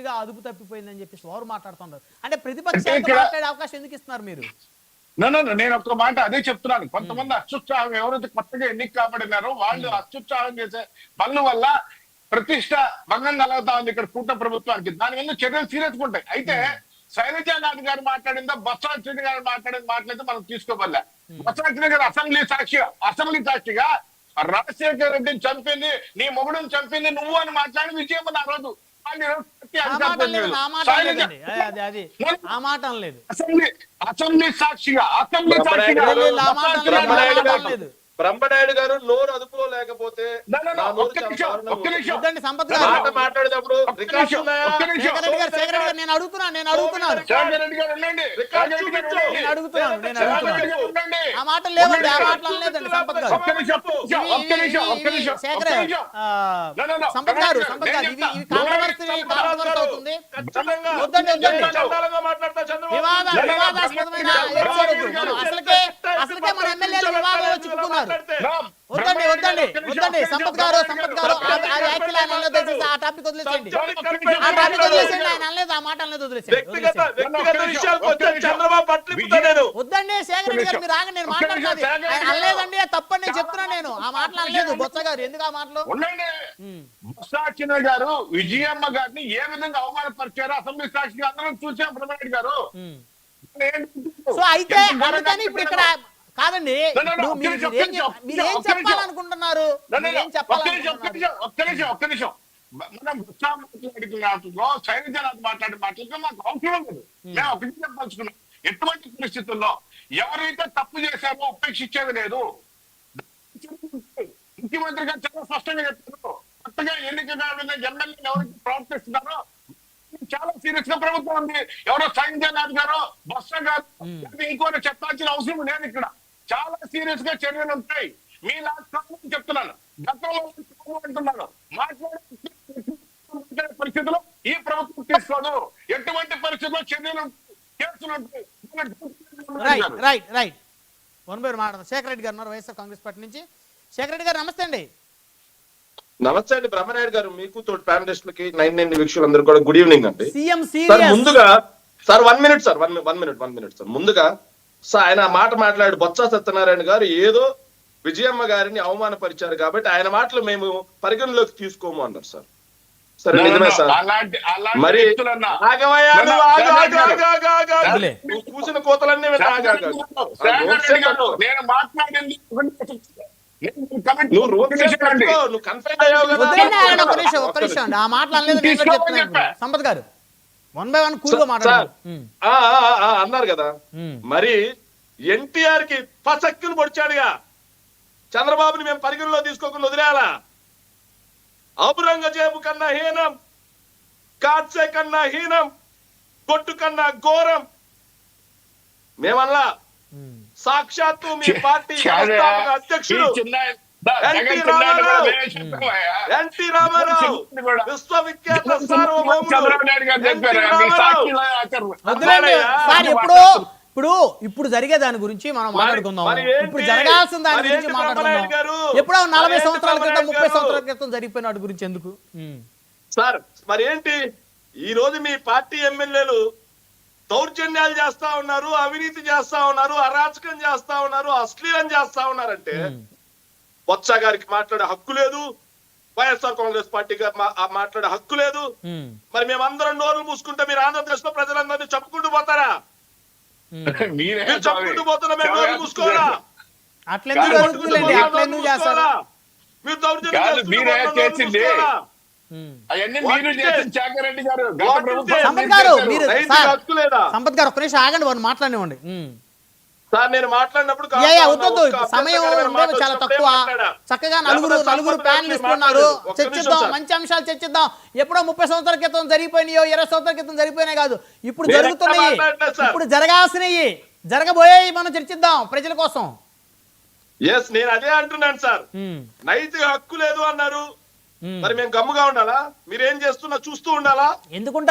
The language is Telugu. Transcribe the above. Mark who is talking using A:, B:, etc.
A: పూర్తిగా అదుపు తప్పిపోయిందని చెప్పేసి వారు మాట్లాడుతున్నారు. అంటే ప్రతిపక్షాలకు మాట్లాడే అవకాశం ఎందుకు ఇస్తున్నారు మీరు?
B: నేను ఒక్క మాట అదే చెప్తున్నాను. కొంతమంది అత్యుత్సాహం ఎవరైతే కొత్తగా ఎన్నిక కాబడినారో వాళ్ళు అత్యుత్సాహం చేసే పనుల వల్ల ప్రతిష్ట భంగం కలుగుతా ఉంది ఇక్కడ కూటమి ప్రభుత్వానికి. దాని మీద చర్యలు సీరియస్గా ఉంటాయి. అయితే శైలజానాథ్ గారు మాట్లాడిందా, బొత్స సత్యనారాయణ గారు మాట్లాడిన మాట్లాడితే మనం తీసుకోవలే. బొత్స సత్యనారాయణ గారు అసెంబ్లీ సాక్షిగా రాజశేఖర రెడ్డిని చంపింది నీ మొగుడుని చంపింది నువ్వు అని మాట్లాడి విజయం ఆ రోజు అసెంబ్లీ సాక్షిగా
C: బ్రహ్మనాయుడు గారు నోరు అదుపులో లేకపోతే మాట్లాడేటప్పుడు
A: నేను అడుగుతున్నాను ఆ మాట లేవండి, ఆ మాటలు లేదండి సంపత్ గారు. సంపత్ గారు ఇవి కాంట్రవర్సీ అవుతుంది. వివాదాస్పదమైన అసలుకే మన ఎమ్మెల్యేలు వివాదాలు చిక్కుకున్నారు. వద్దండి సంపత్ గారు ఆ టాపిక్ వదిలేసేయండి. ఆయన అనలేదు, ఆ మాట అనలేదు, వదిలేసేయండి. వద్దండి శేఖర్ రెడ్డి గారు మీరు ఆగండి, నేను మాట్లాడుతుంది. ఆయన అనలేదండి, తప్పని నేను చెప్తున్నాను. నేను ఆ మాటలు అనలేదు. బొత్స గారు ఎందుకు ఆ మాటలు?
B: బొత్స గారు విజయమ్మ గారిని ఏ విధంగా అవమానపరిచారో అసెంబ్లీ సాక్షిగా అందరం చూసాం. బ్రహ్మనాయుడు గారు
A: సో అయితే అందుకని ఇప్పుడు ఇక్కడ కాదండి, మీరేం చెప్పాలనుకుంటున్నారు?
B: ఒక్క నిమిషం మనం శైలజానాథ్ మాట్లాడే మాటలతో మాకు అవసరం లేదు. మేము ఒకటి చెప్పాల్సుకున్నాం. ఎటువంటి పరిస్థితుల్లో ఎవరైతే తప్పు చేశారో ఉపేక్షించేది లేదు. ముఖ్యమంత్రి గారు చాలా స్పష్టంగా చెప్తున్నారు. కొత్తగా ఎన్నికగా ఎమ్మెల్యేలు ఎవరైతే ప్రవర్తిస్తున్నారో చాలా సీరియస్ గా ప్రభుత్వం ఉంది. ఎవరో శైలజానాథ్ గారు బొత్స గారు ఇంకోటి చెప్పాల్సిన అవసరం లేదు. ఇక్కడ చాలా సీరియస్ గా చర్యలు ఉంటాయి. మీ లాస్ట్ చెప్తున్నాను, గతంలో అంటున్నాను, మాట్లాడే పరిస్థితుల్లో ఈ ప్రభుత్వం తీసుకోదు. ఎటువంటి పరిస్థితుల్లో చర్యలు కేసులు ఉంటాయి.
A: శేఖర్ రెడ్డి గారు ఉన్నారు వైఎస్ఆర్ కాంగ్రెస్ పార్టీ నుంచి. శేఖర్ రెడ్డి గారు నమస్తే అండి.
C: నమస్తే అండి బ్రహ్మనాయుడు గారు, మీకు తోటి ప్యానలిస్టులకి 99 వీక్షకులందరూ కూడా గుడ్ ఈవినింగ్ అండి. సార్ ముందుగా sir 1 minute sir 1 minute sir ముందుగా సార్ ఆయన మాట మాట్లాడు బొత్స సత్యనారాయణ గారు ఏదో విజయమ్మ గారిని అవమానపరిచారు కాబట్టి ఆయన మాటలు మేము పరిగణలోకి తీసుకోము అన్నారు సార్. సరే నిజమే సార్. మరి కూసిన కోతలన్నీ
A: సంపత్ గారు 1 by 1 కూల్గా
C: అన్నారు కదా. మరి ఎన్టీఆర్ కి పసక్కులు పొడిచాడుగా, చంద్రబాబుని మేము పరిగణలో తీసుకోకుండా వదిలేయాలా? ఔరంగజేబు కన్నా హీనం, కాట్సే కన్నా హీనం, కొట్టు కన్నా ఘోరం మేమల్లా. సాక్షాత్తు మీ పార్టీ అధ్యక్షుడు ఎన్టీ రామారావు విశ్వవిఖ్యాత
A: ఇప్పుడు జరిగే దాని గురించి మనం మాట్లాడుకుందాం. ఇప్పుడు జరగాల్సిన దాని గురించి మాట్లాడుకుందాం. ఎప్పుడో 40 సంవత్సరాల క్రితం 30 సంవత్సరాల క్రితం జరిగిపోయిన వాటి గురించి ఎందుకు
C: సార్? మరి ఏంటి ఈ రోజు మీ పార్టీ ఎమ్మెల్యేలు దౌర్జన్యాలు చేస్తా ఉన్నారు, అవినీతి చేస్తా ఉన్నారు, అరాచకం చేస్తా ఉన్నారు, అశ్లీలం చేస్తా ఉన్నారంటే బొత్స గారికి మాట్లాడే హక్కు లేదు, వైఎస్ఆర్ కాంగ్రెస్ పార్టీగా మాట్లాడే హక్కు లేదు. మరి మేమందరం నోరు మూసుకుంటే మీరు ఆంధ్రప్రదేశ్ లో ప్రజలందరినీ చెప్పుకుంటూ పోతారా? మీరు చెప్పుకుంటూ పోతున్నా మేము నోరు మూసుకోవాలా? మీరు దౌర్జన్యం
A: సంపత్ గారు ఒక్క నిమిషం ఆగండి, వారు మాట్లాడివ్వండి.
C: సార్ నేను మాట్లాడినప్పుడు
A: సమయం చాలా తక్కువ. చక్కగా నలుగురు ప్యానలిస్ట్ ఉన్నారు, చర్చిద్దాం, మంచి అంశాలు చర్చిద్దాం. ఎప్పుడో 30 సంవత్సరాల క్రితం జరిగిపోయినాయో 20 సంవత్సరాల క్రితం జరిగిపోయినాయి కాదు, ఇప్పుడు జరుగుతున్నాయి, ఇప్పుడు జరగాల్సినవి, జరగబోయాయి, మనం చర్చిద్దాం ప్రజల కోసం.
C: నేను అదే అంటున్నాను సార్. నైతిక హక్కు లేదు అన్నారు, మరి మేము గమ్ముగా ఉండాలా? మీరేం చేస్తున్నా చూస్తూ ఉండాలా?
A: ఎందుకుంటా